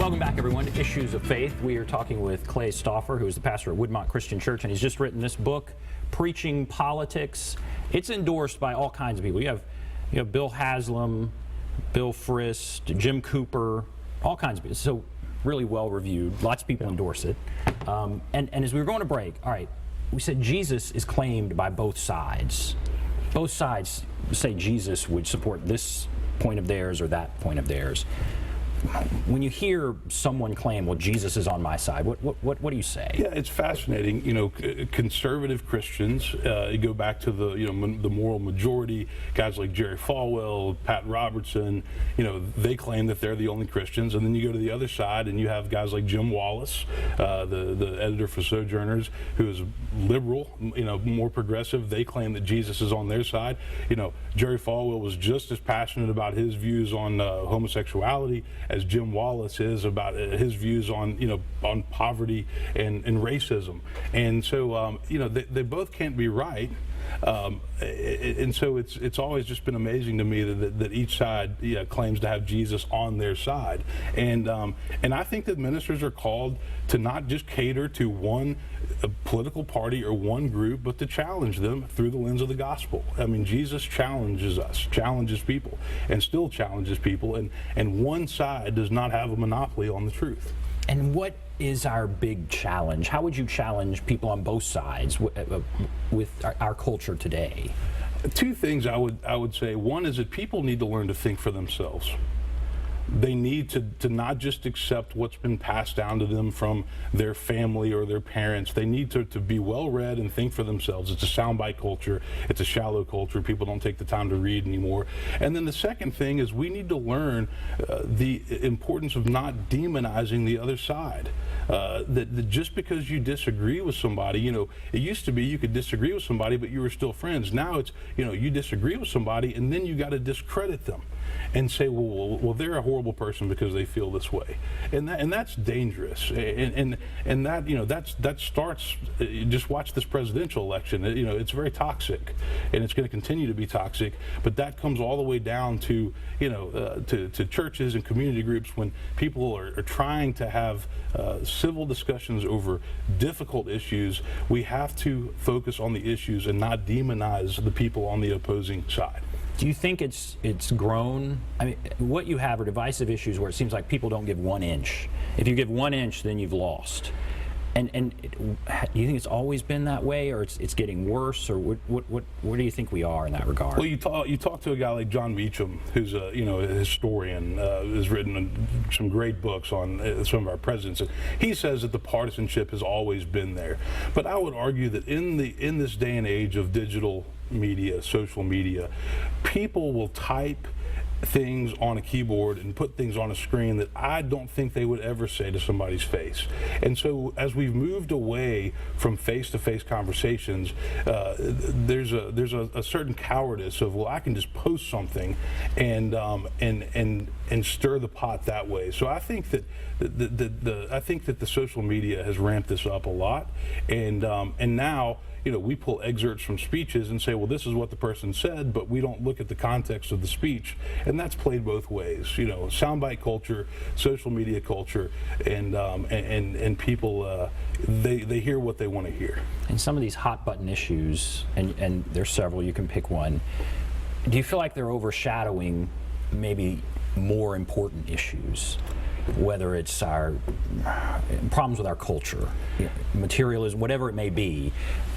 Welcome back, everyone, to Issues of Faith. We are talking with Clay Stauffer, who is the pastor at Woodmont Christian Church, and he's just written this book, Preaching Politics. It's endorsed by all kinds of people. You have Bill Haslam, Bill Frist, Jim Cooper, all kinds of people. So really well reviewed. Lots of people endorse it. And as we were going to break, all right, we said Jesus is claimed by both sides. Both sides say Jesus would support this point of theirs or that point of theirs. When you hear someone claim, well, Jesus is on my side, what do you say? Yeah, it's fascinating. You know, conservative Christians, you go back to the, the moral majority, guys like Jerry Falwell, Pat Robertson, they claim that they're the only Christians. And then you go to the other side and you have guys like Jim Wallace, the editor for Sojourners, who is liberal, more progressive. They claim that Jesus is on their side. Jerry Falwell was just as passionate about his views on homosexuality as Jim Wallace is about his views on on poverty and racism. And so they both can't be right. And so it's always just been amazing to me that each side claims to have Jesus on their side. And I think that ministers are called to not just cater to one political party or one group, but to challenge them through the lens of the gospel. I mean, Jesus challenges us, challenges people, and still challenges people, and one side does not have a monopoly on the truth. And what is our big challenge? How would you challenge people on both sides with our culture today? Two things I would say. One is that people need to learn to think for themselves. They need to not just accept what's been passed down to them from their family or their parents. They need to be well-read and think for themselves. It's a soundbite culture. It's a shallow culture. People don't take the time to read anymore. And then the second thing is we need to learn the importance of not demonizing the other side. That just because you disagree with somebody, it used to be you could disagree with somebody, but you were still friends. Now it's, you disagree with somebody and then you got to discredit them and say, well, they're a horrible person because they feel this way, and that's dangerous, and that starts. Just watch this presidential election. It's very toxic, and it's going to continue to be toxic. But that comes all the way down to to churches and community groups when people are trying to have civil discussions over difficult issues. We have to focus on the issues and not demonize the people on the opposing side. Do you think it's grown? I mean, what you have are divisive issues where it seems like people don't give 1 inch. If you give 1 inch, then you've lost. And do you think it's always been that way, or it's getting worse, or where do you think we are in that regard? Well, you talk to a guy like John Meacham, who's a historian, has written some great books on some of our presidents. And he says that the partisanship has always been there. But I would argue that in this day and age of digital media, social media, people will type things on a keyboard and put things on a screen that I don't think they would ever say to somebody's face. And so as we've moved away from face-to-face conversations, there's a certain cowardice of, well, I can just post something and stir the pot that way. So I think that the social media has ramped this up a lot, and now we pull excerpts from speeches and say, well, this is what the person said, but we don't look at the context of the speech. And that's played both ways. Soundbite culture, social media culture, and people, they hear what they want to hear. And some of these hot button issues, and there's several, you can pick one, do you feel like they're overshadowing maybe more important issues? Whether it's our problems with our culture, materialism, whatever it may be,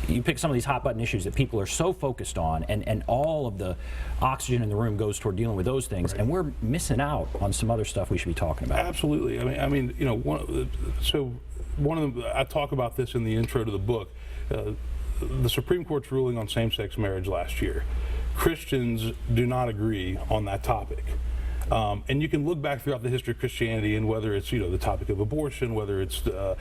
you pick some of these hot button issues that people are so focused on, and all of the oxygen in the room goes toward dealing with those things, right. And we're missing out on some other stuff we should be talking about. Absolutely. I mean, one of them, I talk about this in the intro to the book. The Supreme Court's ruling on same-sex marriage last year. Christians do not agree on that topic. And you can look back throughout the history of Christianity, and whether it's the topic of abortion, whether it's the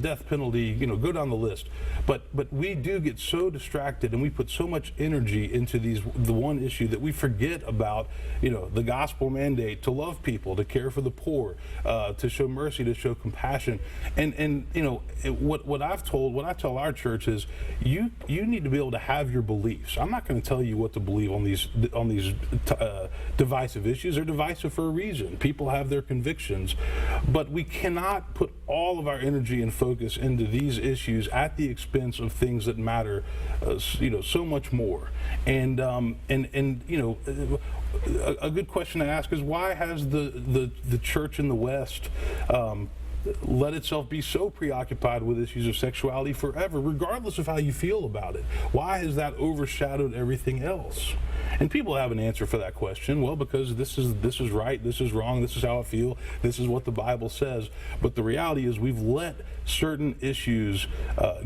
death penalty, go down the list. But we do get so distracted, and we put so much energy into the one issue that we forget about the gospel mandate to love people, to care for the poor, to show mercy, to show compassion. And what I tell our church is you need to be able to have your beliefs. I'm not going to tell you what to believe on these divisive issues. They're divisive for a reason. People have their convictions, but we cannot put all of our energy and focus into these issues at the expense of things that matter, so much more. And a good question to ask is, why has the church in the West let itself be so preoccupied with issues of sexuality forever, regardless of how you feel about it? Why has that overshadowed everything else? And people have an answer for that question. Well, because this is right, this is wrong, this is how I feel, this is what the Bible says. But the reality is we've let certain issues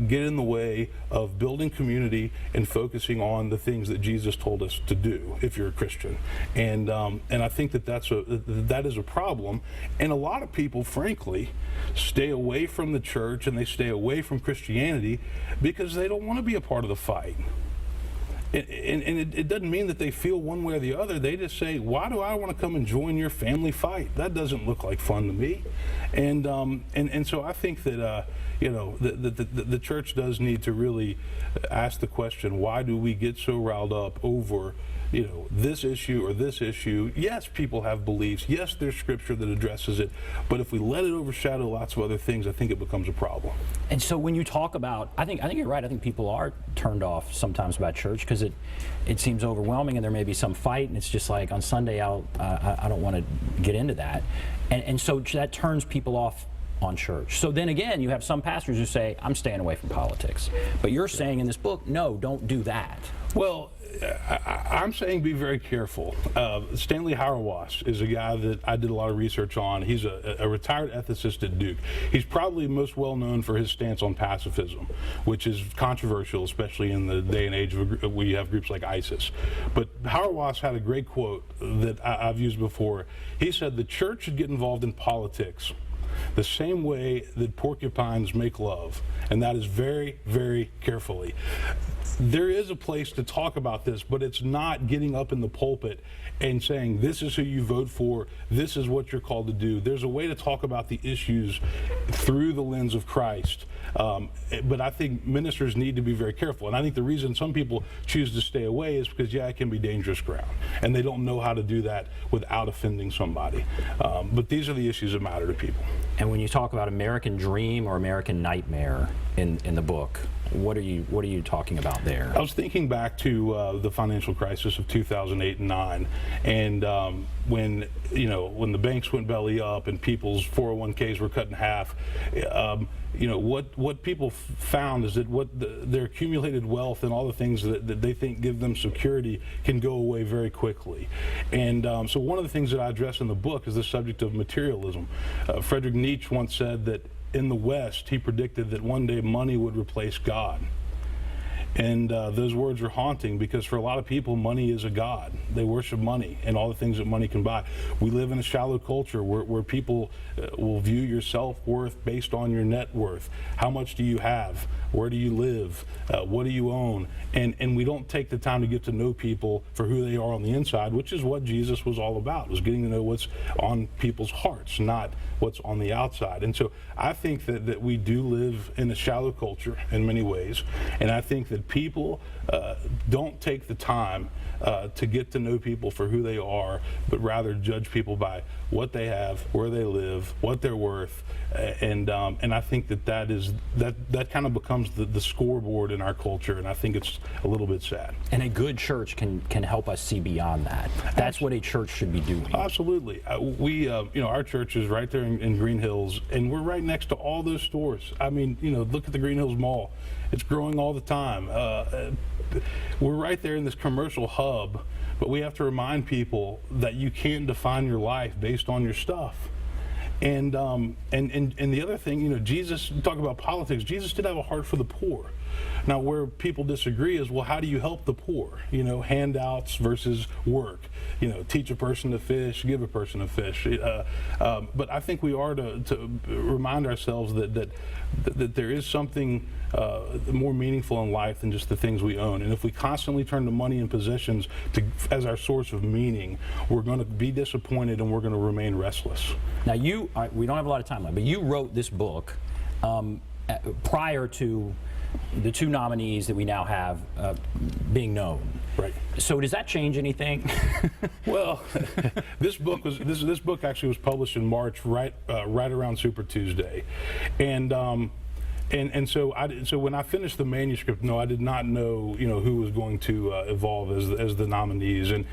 get in the way of building community and focusing on the things that Jesus told us to do if you're a Christian. And I think that is a problem. And a lot of people, frankly, stay away from the church and they stay away from Christianity because they don't want to be a part of the fight. And it doesn't mean that they feel one way or the other. They just say, why do I want to come and join your family fight? That doesn't look like fun to me. And so I think that the church does need to really ask the question, why do we get so riled up over this issue or this issue? Yes, people have beliefs. Yes, there's scripture that addresses it. But if we let it overshadow lots of other things, I think it becomes a problem. And so when you talk about, I think you're right. I think people are turned off sometimes about church because it seems overwhelming, and there may be some fight, and it's just like on Sunday I don't want to get into that, and so that turns people off on church. So then again, you have some pastors who say, I'm staying away from politics. But you're saying in this book, no, don't do that. Well, I'm saying be very careful. Stanley Hauerwas is a guy that I did a lot of research on. He's a retired ethicist at Duke. He's probably most well known for his stance on pacifism, which is controversial, especially in the day and age where you have groups like ISIS. But Hauerwas had a great quote that I've used before. He said, the church should get involved in politics the same way that porcupines make love, and that is very, very carefully. There is a place to talk about this, but it's not getting up in the pulpit and saying, this is who you vote for, this is what you're called to do. There's a way to talk about the issues through the lens of Christ. But I think ministers need to be very careful. And I think the reason some people choose to stay away is because, it can be dangerous ground. And they don't know how to do that without offending somebody. But these are the issues that matter to people. And when you talk about American dream or American nightmare in the book, what are you talking about there? I was thinking back to the financial crisis of 2008 and 9, and when the banks went belly up and people's 401ks were cut in half. What people found is that their accumulated wealth and all the things that they think give them security can go away very quickly. And so one of the things that I address in the book is the subject of materialism. Friedrich Nietzsche once said that in the West, he predicted that one day money would replace God. And those words are haunting because for a lot of people, money is a god. They worship money and all the things that money can buy. We live in a shallow culture where people will view your self-worth based on your net worth. How much do you have? Where do you live? What do you own? And we don't take the time to get to know people for who they are on the inside, which is what Jesus was all about, was getting to know what's on people's hearts, not what's on the outside. And so I think that we do live in a shallow culture in many ways, and I think that people don't take the time to get to know people for who they are, but rather judge people by what they have, where they live, what they're worth, and I think that kind of becomes the scoreboard in our culture, and I think it's a little bit sad. And a good church can help us see beyond that. That's what a church should be doing. Absolutely. Our church is right there in Green Hills, and we're right next to all those stores. I mean, look at the Green Hills Mall. It's growing all the time. We're right there in this commercial hub, but we have to remind people that you can't define your life based on your stuff. And the other thing, Jesus, talk about politics, Jesus did have a heart for the poor. Now, where people disagree is, well, how do you help the poor? Handouts versus work. Teach a person to fish, give a person a fish. But I think we are to remind ourselves that there is something more meaningful in life than just the things we own. And if we constantly turn to money and possessions as our source of meaning, we're going to be disappointed and we're going to remain restless. Now, we don't have a lot of time left, but you wrote this book prior to the two nominees that we now have being known. Right. So does that change anything? Well, this book actually was published in March, right around Super Tuesday, and so when I finished the manuscript, no, I did not know who was going to evolve as the nominees, and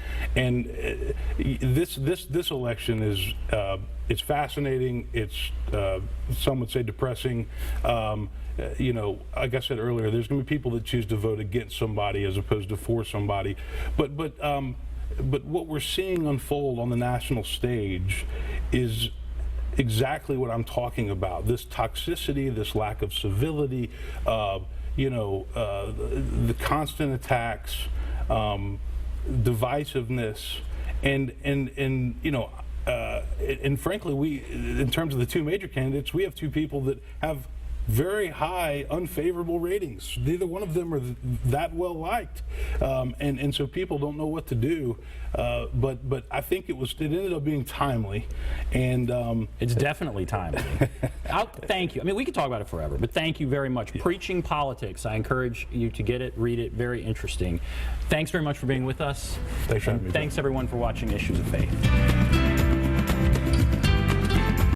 this election is it's fascinating. It's some would say depressing. Like I said earlier, there's going to be people that choose to vote against somebody as opposed to for somebody. But what we're seeing unfold on the national stage is exactly what I'm talking about. This toxicity, this lack of civility, the constant attacks, divisiveness, and frankly, we, in terms of the two major candidates, we have two people that have very high unfavorable ratings. Neither one of them are that well liked, and so people don't know what to do. But I think it ended up being timely, and it's definitely timely. Thank you. I mean, we could talk about it forever, but thank you very much. Yeah. Preaching Politics. I encourage you to get it, read it. Very interesting. Thanks very much for being with us. Thanks for having me. Thanks everyone for watching Issues of Faith.